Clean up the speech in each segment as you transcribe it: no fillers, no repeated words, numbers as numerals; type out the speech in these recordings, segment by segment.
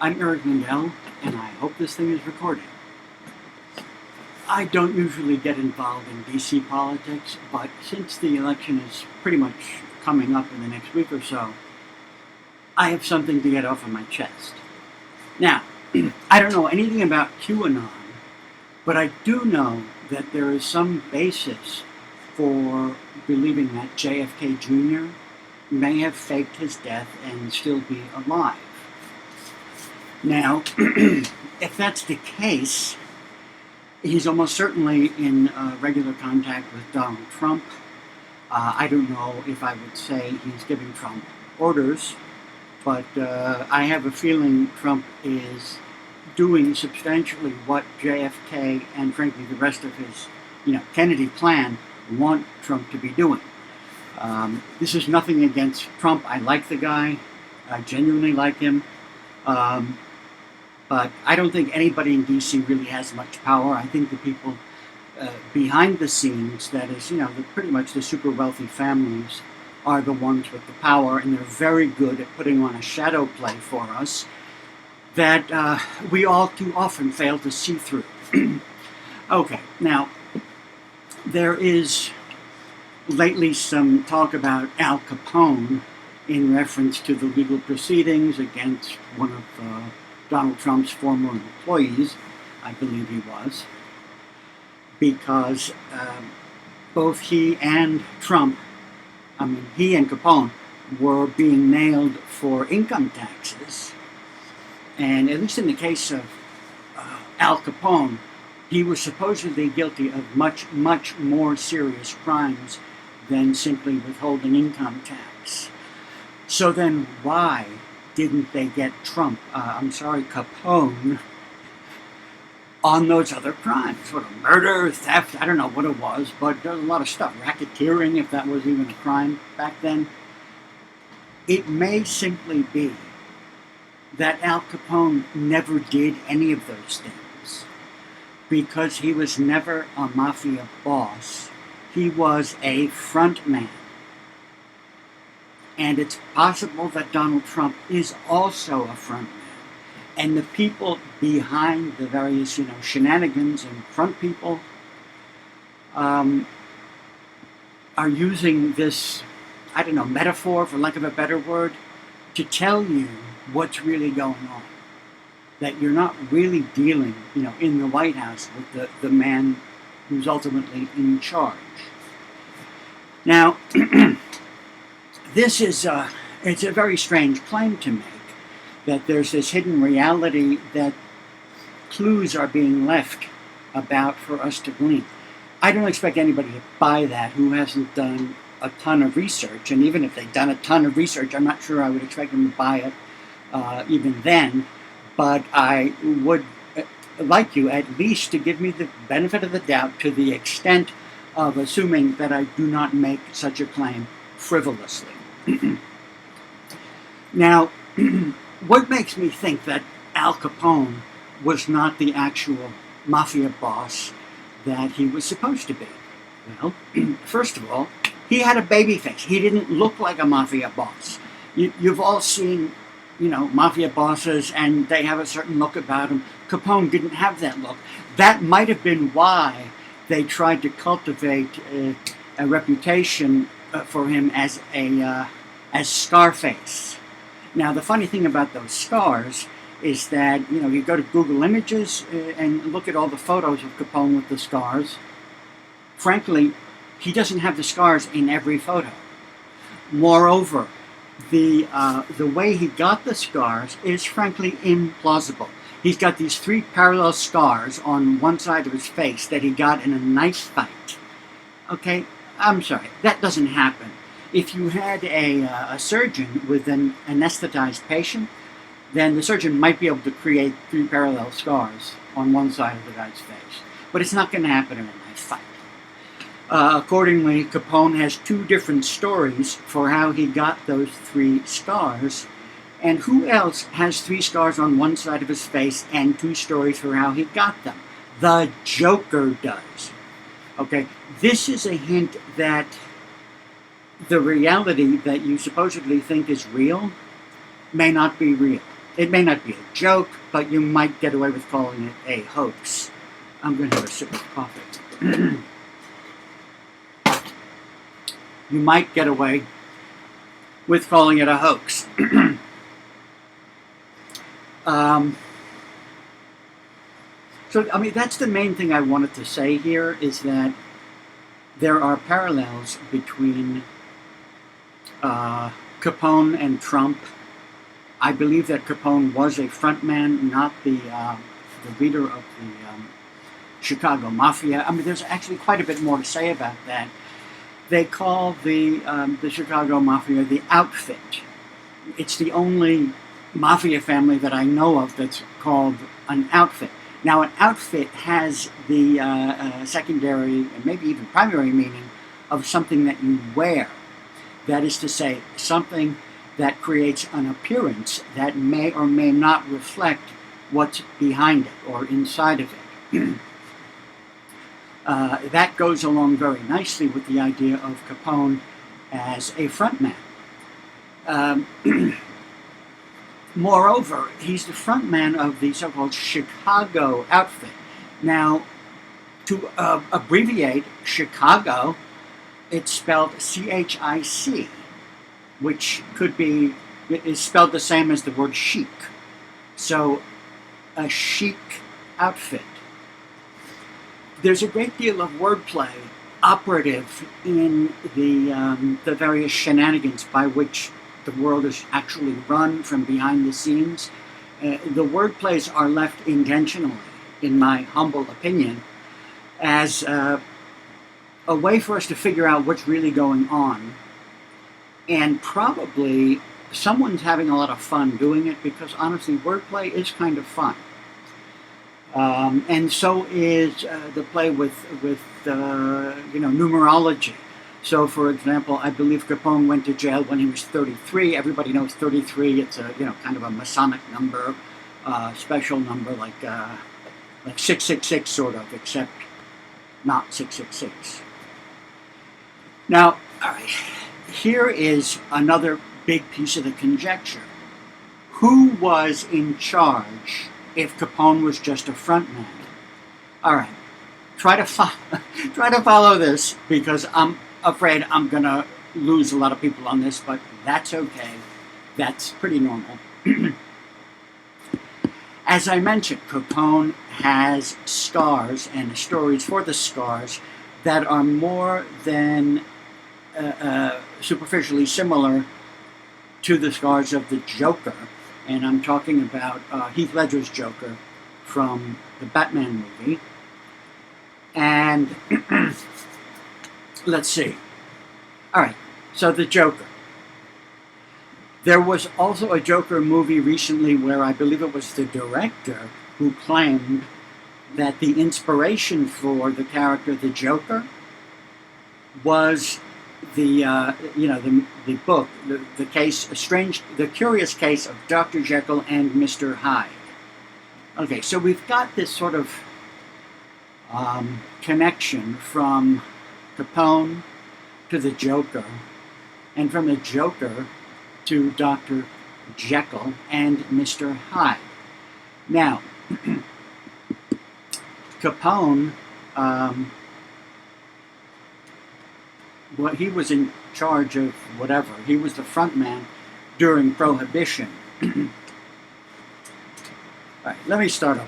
I'm Eric Lindell, and I hope this thing is recording. I don't usually get involved in DC politics, but since the election is pretty much coming up in the next week or so, I have something to get off of my chest. Now, I don't know anything about QAnon, but I do know that there is some basis for believing that JFK Jr. may have faked his death and still be alive. Now, if that's the case, he's almost certainly in regular contact with Donald Trump. I don't know if I would say he's giving Trump orders, but I have a feeling Trump is doing substantially what JFK and frankly the rest of his Kennedy clan want Trump to be doing. This is nothing against Trump. I like the guy. I genuinely like him. But I don't think anybody in DC really has much power. I think the people behind the scenes, that is, pretty much the super wealthy families, are the ones with the power, and they're very good at putting on a shadow play for us that we all too often fail to see through. Okay, now, there is lately some talk about Al Capone in reference to the legal proceedings against one of Donald Trump's former employees, I believe he was, because both he and Capone were being nailed for income taxes. And at least in the case of Al Capone, he was supposedly guilty of much, much more serious crimes than simply withholding income tax. So then why didn't they get Capone, on those other crimes? Sort of murder, theft, I don't know what it was, but there's a lot of stuff. Racketeering, if that was even a crime back then. It may simply be that Al Capone never did any of those things because he was never a mafia boss. He was a frontman. And it's possible that Donald Trump is also a frontman. And the people behind the various, shenanigans and front people are using this, metaphor, for lack of a better word, to tell you what's really going on. That you're not really dealing, in the White House with the man who's ultimately in charge. Now, this is it's a very strange claim to make, that there's this hidden reality that clues are being left about for us to glean. I don't expect anybody to buy that who hasn't done a ton of research, and even if they've done a ton of research, I'm not sure I would expect them to buy it even then, but I would like you at least to give me the benefit of the doubt to the extent of assuming that I do not make such a claim frivolously. Now, what makes me think that Al Capone was not the actual mafia boss that he was supposed to be? Well, first of all, he had a baby face. He didn't look like a mafia boss. You've all seen, mafia bosses, and they have a certain look about them. Capone didn't have that look. That might have been why they tried to cultivate a reputation for him as Scarface. Now, the funny thing about those scars is that, you go to Google Images and look at all the photos of Capone with the scars. Frankly, he doesn't have the scars in every photo. Moreover, the way he got the scars is frankly implausible. He's got these 3 parallel scars on one side of his face that he got in a knife fight. Okay, I'm sorry, that doesn't happen. If you had a surgeon with an anesthetized patient, then the surgeon might be able to create 3 parallel scars on one side of the guy's face. But it's not going to happen in a knife fight. Accordingly, Capone has 2 different stories for how he got those 3 scars. And who else has 3 scars on one side of his face and 2 stories for how he got them? The Joker does. Okay, this is a hint that the reality that you supposedly think is real may not be real. It may not be a joke, but you might get away with calling it a hoax. I'm going to have a sip of coffee. You might get away with calling it a hoax. So, I mean, that's the main thing I wanted to say here, is that there are parallels between Capone and Trump. I believe that Capone was a frontman, not the leader of the Chicago Mafia. I mean, there's actually quite a bit more to say about that. They call the Chicago Mafia the outfit. It's the only mafia family that I know of that's called an outfit. Now, an outfit has the secondary and maybe even primary meaning of something that you wear. That is to say, something that creates an appearance that may or may not reflect what's behind it or inside of it. That goes along very nicely with the idea of Capone as a frontman. Moreover, he's the frontman of the so-called Chicago outfit. Now, to abbreviate Chicago, it's spelled C-H-I-C, which is spelled the same as the word chic. So, a chic outfit. There's a great deal of wordplay operative in the various shenanigans by which the world is actually run from behind the scenes. The wordplays are left intentionally, in my humble opinion, as a way for us to figure out what's really going on. And probably someone's having a lot of fun doing it, because honestly, wordplay is kind of fun. And so is the play with numerology. So, for example, I believe Capone went to jail when he was 33. Everybody knows 33. It's a kind of a Masonic number, special number, like 666 sort of, except not 666. Now, all right, here is another big piece of the conjecture. Who was in charge if Capone was just a frontman? All right, try to follow this, because I'm afraid I'm going to lose a lot of people on this, but that's okay. That's pretty normal. As I mentioned, Capone has scars and stories for the scars that are more than superficially similar to the scars of the Joker. And I'm talking about Heath Ledger's Joker from the Batman movie. And let's see. All right, so the Joker. There was also a Joker movie recently where I believe it was the director who claimed that the inspiration for the character the Joker was the book, the curious case of Dr. Jekyll and Mr. Hyde. Okay, so we've got this sort of connection from Capone to the Joker, and from the Joker to Dr. Jekyll and Mr. Hyde. Now, Capone, he was in charge of whatever. He was the front man during Prohibition. All right, let me start over.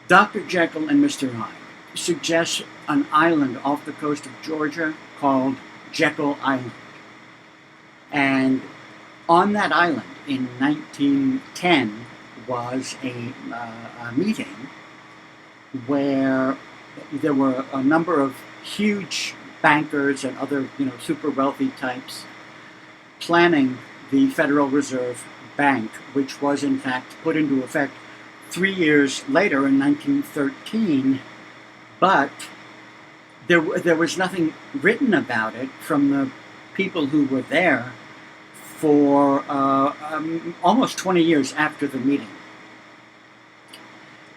Dr. Jekyll and Mr. Hyde suggests an island off the coast of Georgia called Jekyll Island. And on that island in 1910 was a meeting where there were a number of huge bankers and other super wealthy types planning the Federal Reserve Bank, which was in fact put into effect 3 years later in 1913, but there was nothing written about it from the people who were there for almost 20 years after the meeting.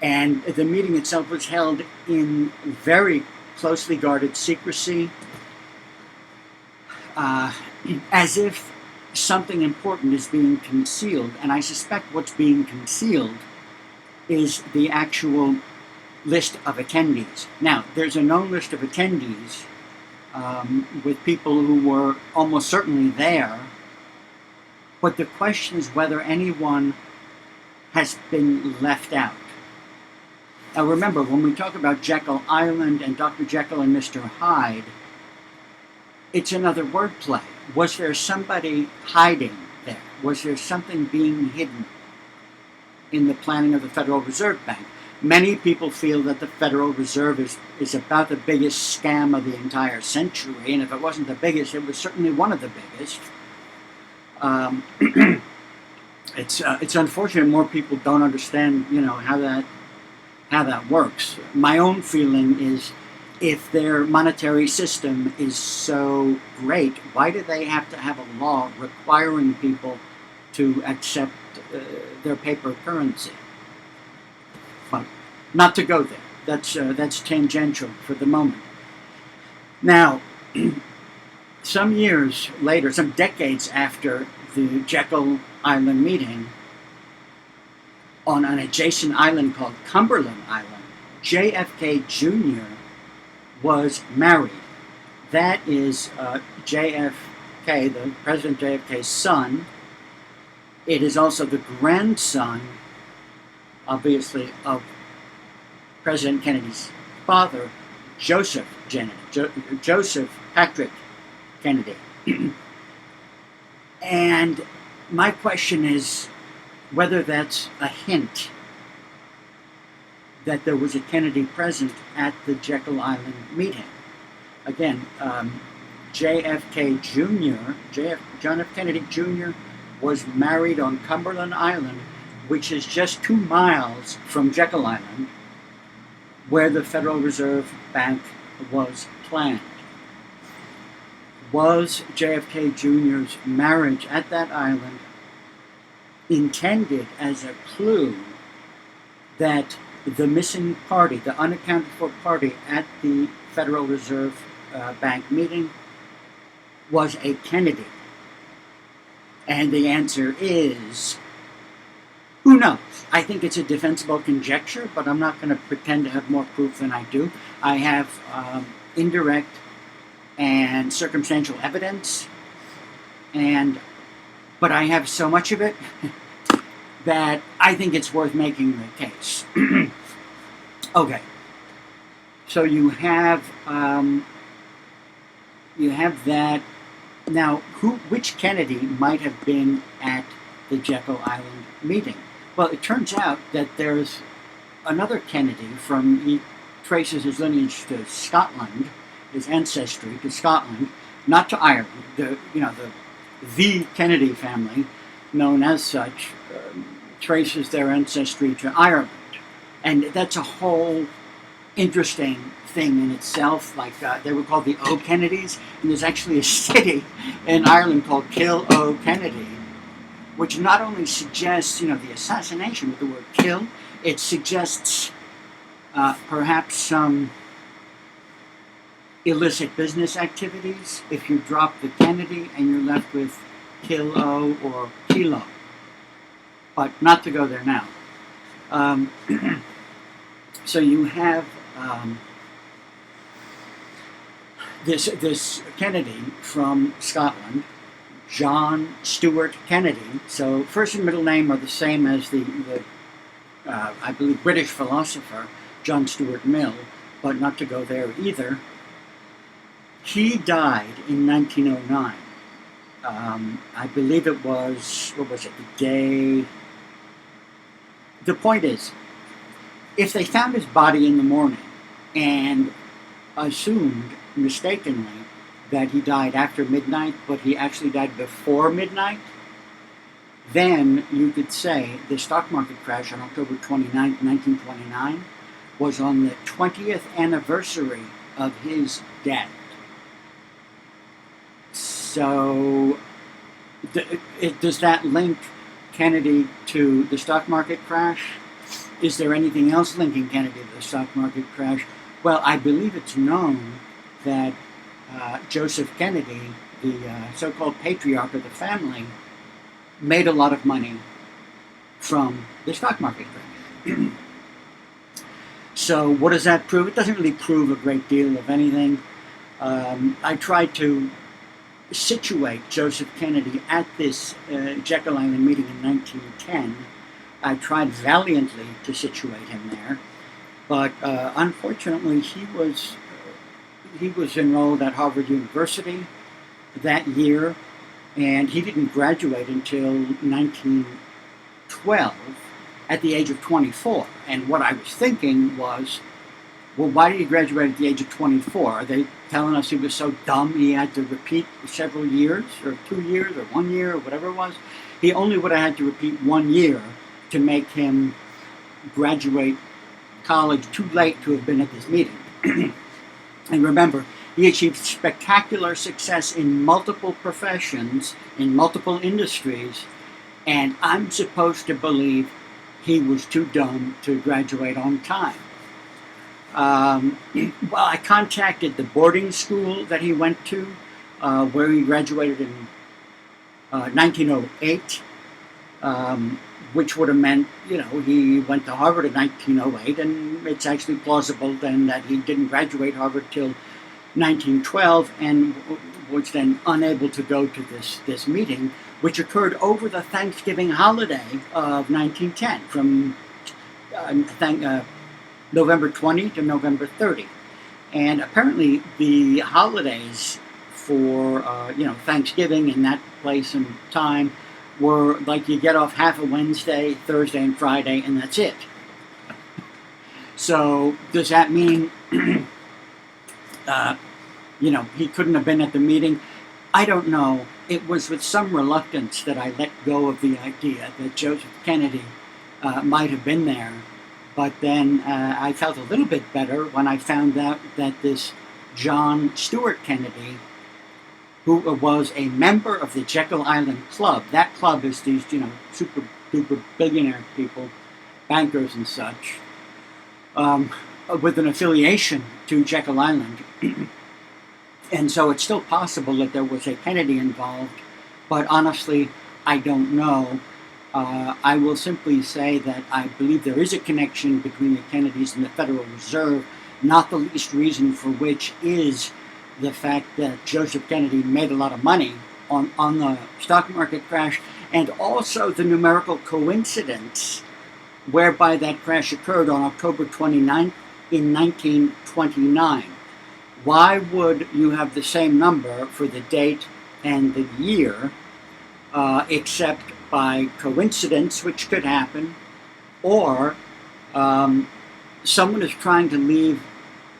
And the meeting itself was held in very closely guarded secrecy, as if something important is being concealed, and I suspect what's being concealed is the actual list of attendees. Now, there's a known list of attendees with people who were almost certainly there, but the question is whether anyone has been left out. Now remember, when we talk about Jekyll Island and Dr. Jekyll and Mr. Hyde, it's another wordplay. Was there somebody hiding there? Was there something being hidden in the planning of the Federal Reserve Bank? Many people feel that the Federal Reserve is about the biggest scam of the entire century, and if it wasn't the biggest, it was certainly one of the biggest. It's unfortunate more people don't understand, how that works. My own feeling is, if their monetary system is so great, why do they have to have a law requiring people to accept their paper currency? But not to go there. That's tangential for the moment. Now, some years later, some decades after the Jekyll Island meeting, on an adjacent island called Cumberland Island, JFK Jr. was married. That is JFK, the President JFK's son. It is also the grandson, obviously, of President Kennedy's father, Joseph Patrick Kennedy. And my question is whether that's a hint that there was a Kennedy present at the Jekyll Island meeting. Again, JFK Jr., John F. Kennedy Jr. was married on Cumberland Island, which is just 2 miles from Jekyll Island, where the Federal Reserve Bank was planned. Was JFK Jr.'s marriage at that island intended as a clue that the missing party, the unaccounted for party at the Federal Reserve Bank meeting, was a Kennedy? And the answer is, who knows? I think it's a defensible conjecture, but I'm not going to pretend to have more proof than I do. I have indirect and circumstantial evidence, but I have so much of it that I think it's worth making the case. Okay, so you have that. Now, which Kennedy might have been at the Jekyll Island meeting? Well, it turns out that there's another Kennedy he traces his lineage to Scotland, his ancestry to Scotland, not to Ireland. The Kennedy family, known as such, traces their ancestry to Ireland. And that's a whole interesting thing in itself. Like they were called the O'Kennedys, and there's actually a city in Ireland called Kilkenny, which not only suggests, the assassination with the word kill, it suggests perhaps some illicit business activities if you drop the Kennedy and you're left with Kilo or Kilo. But not to go there now. So you have this Kennedy from Scotland, John Stuart Kennedy. So first and middle name are the same as the I believe, British philosopher John Stuart Mill, but not to go there either. He died in 1909. I believe it was, the day... The point is, if they found his body in the morning and assumed mistakenly that he died after midnight, but he actually died before midnight, then you could say the stock market crash on October 29, 1929 was on the 20th anniversary of his death. So, does that link Kennedy to the stock market crash? Is there anything else linking Kennedy to the stock market crash? Well, I believe it's known that Joseph Kennedy so-called patriarch of the family, made a lot of money from the stock market crash. So what does that prove? It doesn't really prove a great deal of anything. I tried to situate Joseph Kennedy at this Jekyll Island meeting in 1910. I tried valiantly to situate him there, but unfortunately he was enrolled at Harvard University that year, and he didn't graduate until 1912 at the age of 24. And what I was thinking was, well, why did he graduate at the age of 24? Are they telling us he was so dumb he had to repeat several years, or 2 years, or 1 year, or whatever it was? He only would have had to repeat 1 year to make him graduate college too late to have been at this meeting. And remember, he achieved spectacular success in multiple professions, in multiple industries, and I'm supposed to believe he was too dumb to graduate on time. Well, I contacted the boarding school that he went to, where he graduated in 1908, which would have meant, he went to Harvard in 1908, and it's actually plausible then that he didn't graduate Harvard till 1912 and was then unable to go to this meeting, which occurred over the Thanksgiving holiday of 1910, from November 20 to November 30. And apparently the holidays for Thanksgiving in that place and time were like you get off half a Wednesday, Thursday, and Friday, and that's it. So does that mean he couldn't have been at the meeting? I don't know. It was with some reluctance that I let go of the idea that Joseph Kennedy might have been there. But then I felt a little bit better when I found out that this John Stuart Kennedy, who was a member of the Jekyll Island Club. That club is these, super duper billionaire people, bankers and such, with an affiliation to Jekyll Island. And so it's still possible that there was a Kennedy involved, but honestly, I don't know. I will simply say that I believe there is a connection between the Kennedys and the Federal Reserve, not the least reason for which is the fact that Joseph Kennedy made a lot of money on the stock market crash, and also the numerical coincidence whereby that crash occurred on October 29th in 1929. Why would you have the same number for the date and the year, except by coincidence, which could happen, or someone is trying to leave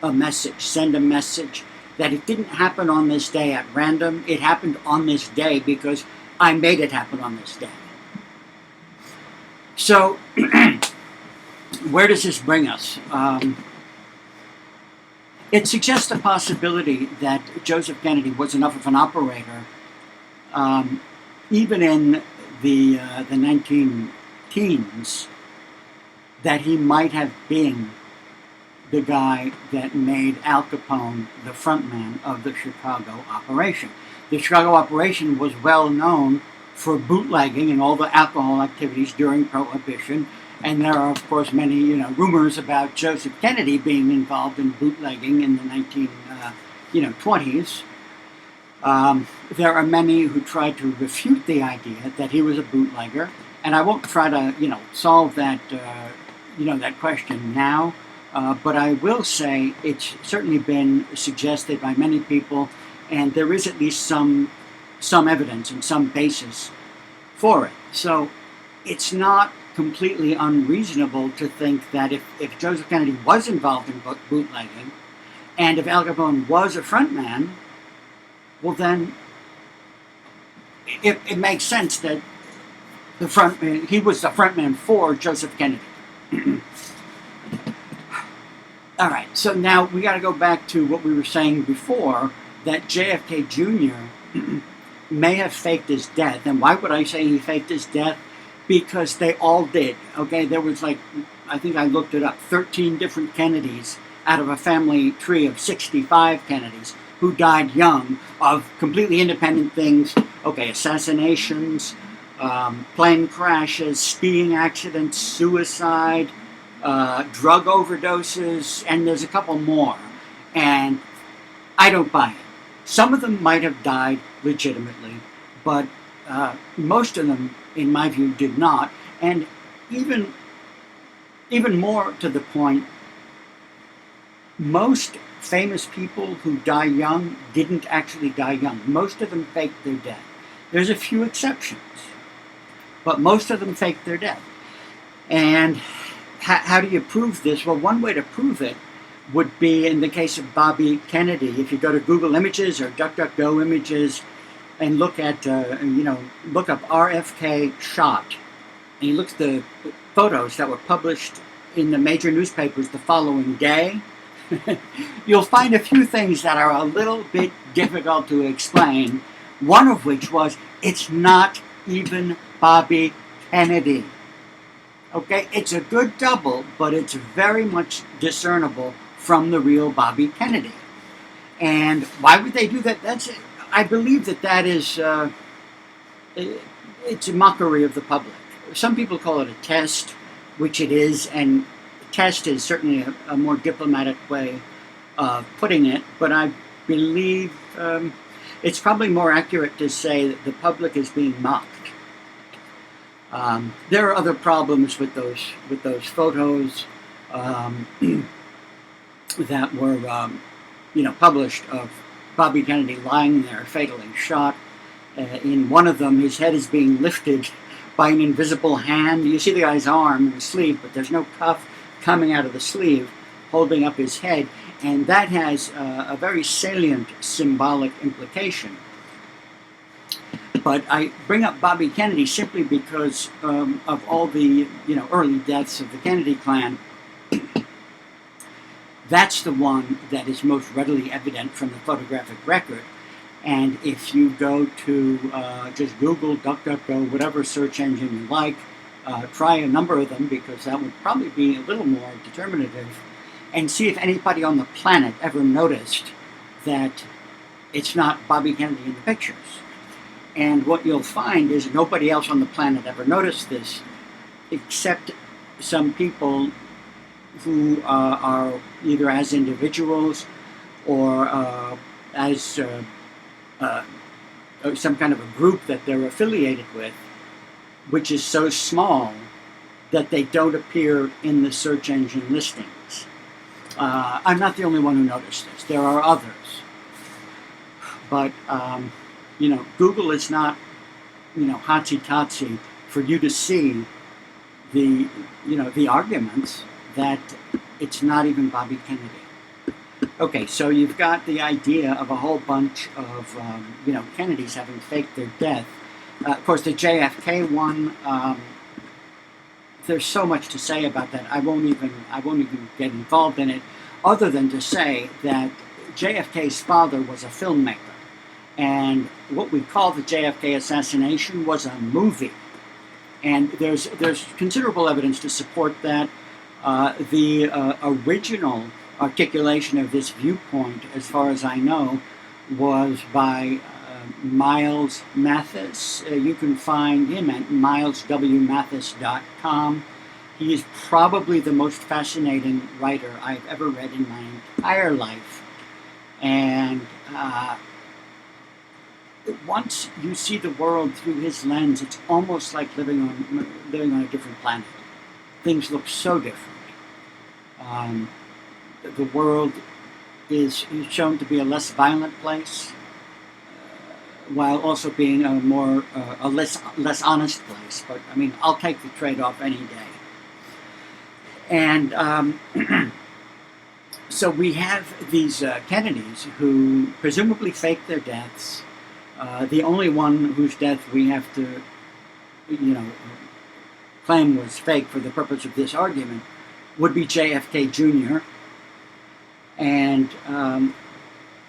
a message, send a message, that it didn't happen on this day at random. It happened on this day because I made it happen on this day. So, where does this bring us? It suggests a possibility that Joseph Kennedy was enough of an operator, even in the 19-teens, that he might have been the guy that made Al Capone the frontman of the Chicago operation. The Chicago operation was well known for bootlegging and all the alcohol activities during Prohibition, and there are, of course, many rumors about Joseph Kennedy being involved in bootlegging in the 1920s. There are many who try to refute the idea that he was a bootlegger, and I won't try to solve that that question now. But I will say it's certainly been suggested by many people, and there is at least some evidence and some basis for it. So it's not completely unreasonable to think that if Joseph Kennedy was involved in bootlegging, and if Al Capone was a frontman, well then it makes sense that he was the frontman for Joseph Kennedy. All right, so now we got to go back to what we were saying before, that JFK Jr. may have faked his death. And why would I say he faked his death? Because they all did. Okay, there was I think I looked it up, 13 different Kennedys out of a family tree of 65 Kennedys. who died young of completely independent things. Okay, assassinations, plane crashes, skiing accidents, suicide, drug overdoses, and there's a couple more. And I don't buy it. Some of them might have died legitimately, but most of them, in my view, did not. And even more to the point, most famous people who die young didn't actually die young. Most of them faked their death. There's a few exceptions, but most of them faked their death. And how do you prove this? Well, one way to prove it would be in the case of Bobby Kennedy. If you go to Google Images or DuckDuckGo Images and look at, look up RFK shot, and you look at the photos that were published in the major newspapers the following day, you'll find a few things that are a little bit difficult to explain. One of which was, it's not even Bobby Kennedy. Okay, it's a good double, but it's very much discernible from the real Bobby Kennedy. And why would they do that? I believe that is, it's a mockery of the public. Some people call it a test, which it is, and test is certainly a more diplomatic way of putting it, but I believe it's probably more accurate to say that the public is being mocked. There are other problems with those photos that were published of Bobby Kennedy lying there fatally shot. In one of them, his head is being lifted by an invisible hand. You see the guy's arm in the sleeve, but there's no cuff coming out of the sleeve holding up his head, and that has a very salient symbolic implication. But I bring up Bobby Kennedy simply because of all the early deaths of the Kennedy clan. That's the one that is most readily evident from the photographic record. And if you go to just Google, DuckDuckGo, whatever search engine you like, try a number of them, because that would probably be a little more determinative, and see if anybody on the planet ever noticed that it's not Bobby Kennedy in the pictures. And what you'll find is nobody else on the planet ever noticed this, except some people who are either as individuals or as some kind of a group that they're affiliated with, which is so small that they don't appear in the search engine listings. I'm not the only one who noticed this. There are others. But, Google is not, hotsy-totsy for you to see the arguments that it's not even Bobby Kennedy. Okay, so you've got the idea of a whole bunch of, Kennedys having faked their death. Of course, the JFK one, there's so much to say about that. I won't even get involved in it, other than to say that JFK's father was a filmmaker, and what we call the JFK assassination was a movie, and there's considerable evidence to support that. The original articulation of this viewpoint, as far as I know, was by Miles Mathis. You can find him at mileswmathis.com. He is probably the most fascinating writer I've ever read in my entire life. And once you see the world through his lens, it's almost like living on a different planet. Things look so different. The world is shown to be a less violent place, while also being a less honest place. But I mean, I'll take the trade-off any day. And so we have these Kennedys who presumably faked their deaths. The only one whose death we have to, claim was fake for the purpose of this argument would be JFK Jr. And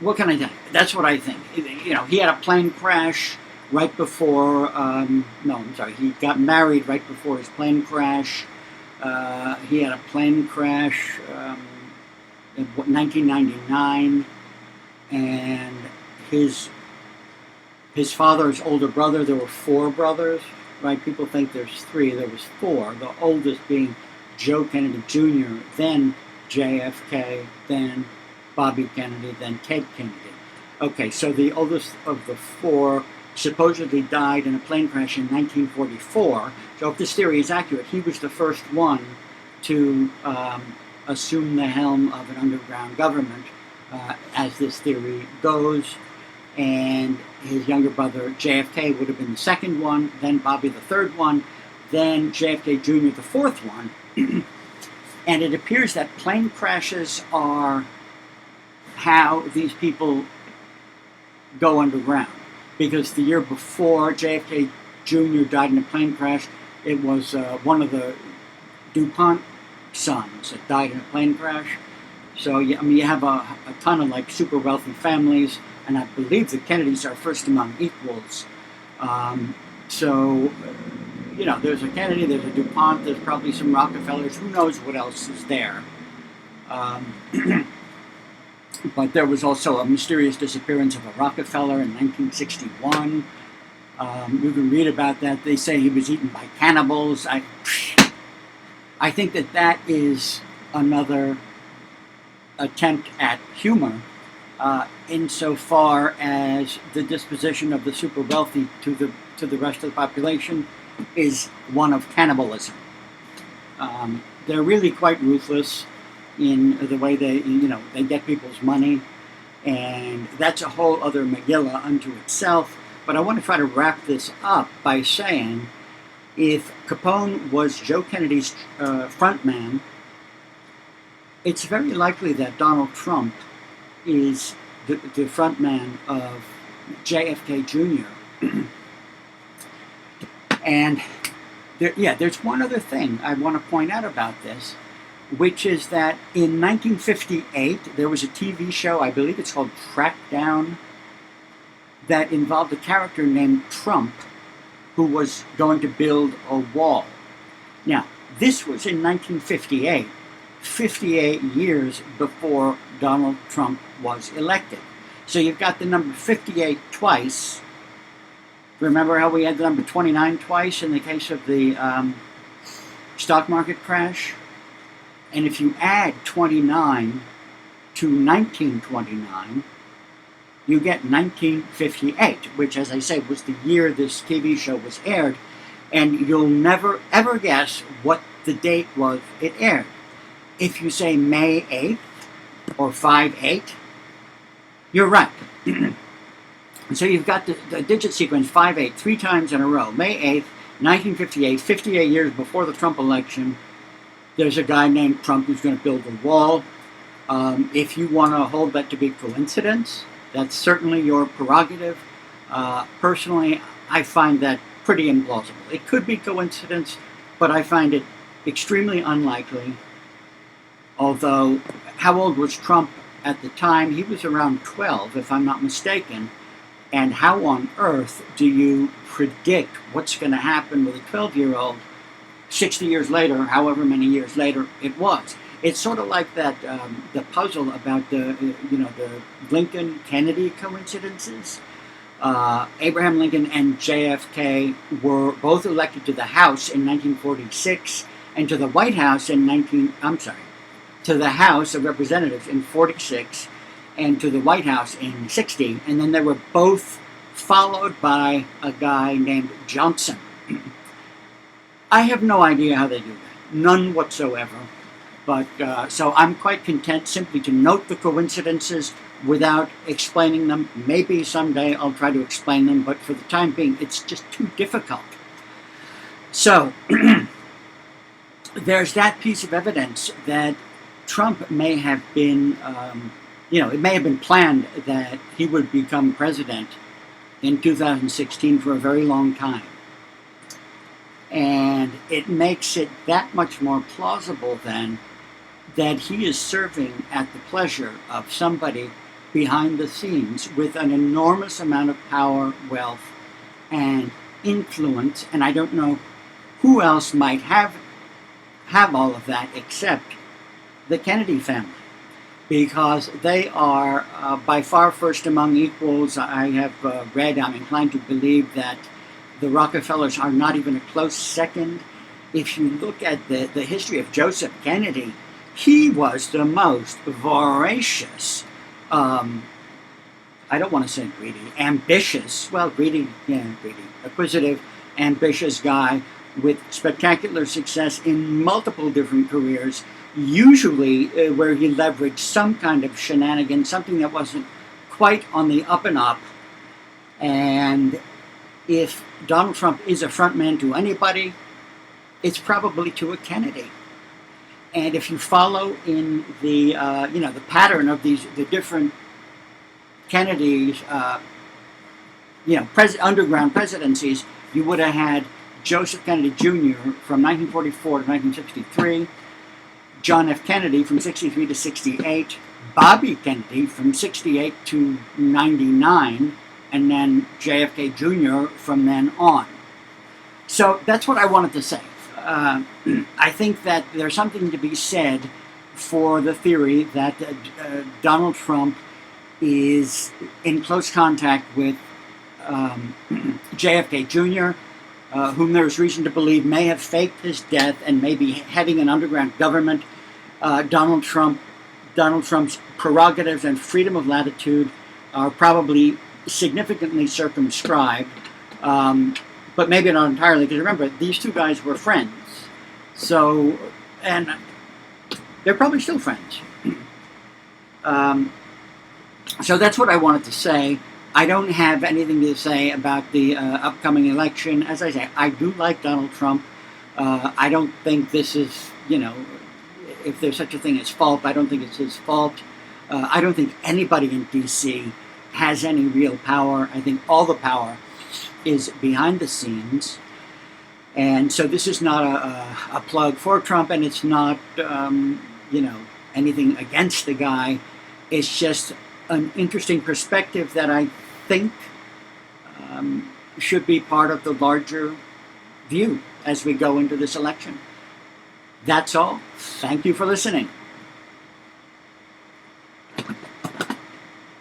what can I tell you? That's what I think. He had a plane crash right before, he got married right before his plane crash. He had a plane crash in 1999. and his father's older brother. There were four brothers, right? People think there's three. There was four. The oldest being Joe Kennedy Jr., then JFK, then Bobby Kennedy, then Ted Kennedy. Okay, so the oldest of the four supposedly died in a plane crash in 1944. So if this theory is accurate, he was the first one to assume the helm of an underground government, as this theory goes. And his younger brother JFK would have been the second one, then Bobby the third one, then JFK Jr. the fourth one. And it appears that plane crashes are how these people go underground. Because the year before JFK Jr. died in a plane crash, it was one of the DuPont sons that died in a plane crash. So, I mean, you have a ton of like super wealthy families, and I believe the Kennedys are first among equals. You know, there's a Kennedy, there's a DuPont, there's probably some Rockefellers, who knows what else is there. But there was also a mysterious disappearance of a Rockefeller in 1961. You can read about that. They say he was eaten by cannibals. I think that is another attempt at humor, insofar as the disposition of the super wealthy to the rest of the population is one of cannibalism. They're really quite ruthless in the way they get people's money, and that's a whole other Megillah unto itself. But I want to try to wrap this up by saying, if Capone was Joe Kennedy's frontman, it's very likely that Donald Trump is the frontman of JFK Jr. And there's one other thing I want to point out about this, which is that in 1958 there was a TV show, I believe it's called Trackdown, that involved a character named Trump who was going to build a wall. Now, this was in 1958, 58 years before Donald Trump was elected. So you've got the number 58 twice. Remember how we had the number 29 twice in the case of the stock market crash? And if you add 29 to 1929, you get 1958, which, as I say, was the year this TV show was aired. And you'll never, ever guess what the date was it aired. If you say May 8th or 5/8, you're right. So you've got the digit sequence 5/8 three times in a row. May 8th, 1958, 58 years before the Trump election. There's a guy named Trump who's going to build a wall. If you want to hold that to be coincidence, that's certainly your prerogative. Personally, I find that pretty implausible. It could be coincidence, but I find it extremely unlikely. Although, how old was Trump at the time? He was around 12, if I'm not mistaken. And how on earth do you predict what's going to happen with a 12-year-old 60 years later, however many years later it was? It's sort of like that, the puzzle about the Lincoln-Kennedy coincidences. Abraham Lincoln and JFK were both elected to the House in 1946 and to the White House to the House of Representatives in 46 and to the White House in 60, and then they were both followed by a guy named Johnson. I have no idea how they do that, none whatsoever. But so I'm quite content simply to note the coincidences without explaining them. Maybe someday I'll try to explain them, but for the time being, it's just too difficult. So there's that piece of evidence that Trump may have been, it may have been planned that he would become president in 2016 for a very long time. And it makes it that much more plausible then that he is serving at the pleasure of somebody behind the scenes with an enormous amount of power, wealth, and influence. And I don't know who else might have all of that except the Kennedy family. because they are by far first among equals. I have read, I'm inclined to believe that the Rockefellers are not even a close second. If you look at the history of Joseph Kennedy, he was the most voracious, I don't want to say greedy, ambitious, well, greedy, acquisitive, ambitious guy with spectacular success in multiple different careers, usually where he leveraged some kind of shenanigan, something that wasn't quite on the up and up. And if Donald Trump is a frontman to anybody, it's probably to a Kennedy. And if you follow in the the pattern of the different Kennedys, underground presidencies, you would have had Joseph Kennedy Jr. from 1944 to 1963, John F. Kennedy from 63 to 68, Bobby Kennedy from 68 to 99, and then JFK Jr. from then on. So that's what I wanted to say. I think that there's something to be said for the theory that Donald Trump is in close contact with JFK Jr., whom there's reason to believe may have faked his death and may be heading an underground government. Donald Trump's prerogatives and freedom of latitude are probably significantly circumscribed, but maybe not entirely, because remember, these two guys were friends. So, and they're probably still friends. So that's what I wanted to say. I don't have anything to say about the upcoming election. As I say, I do like Donald Trump. I don't think this is, if there's such a thing as fault, I don't think it's his fault. I don't think anybody in D.C. has any real power. I think all the power is behind the scenes. And so this is not a plug for Trump, and it's not, anything against the guy. It's just an interesting perspective that I think should be part of the larger view as we go into this election. That's all. Thank you for listening.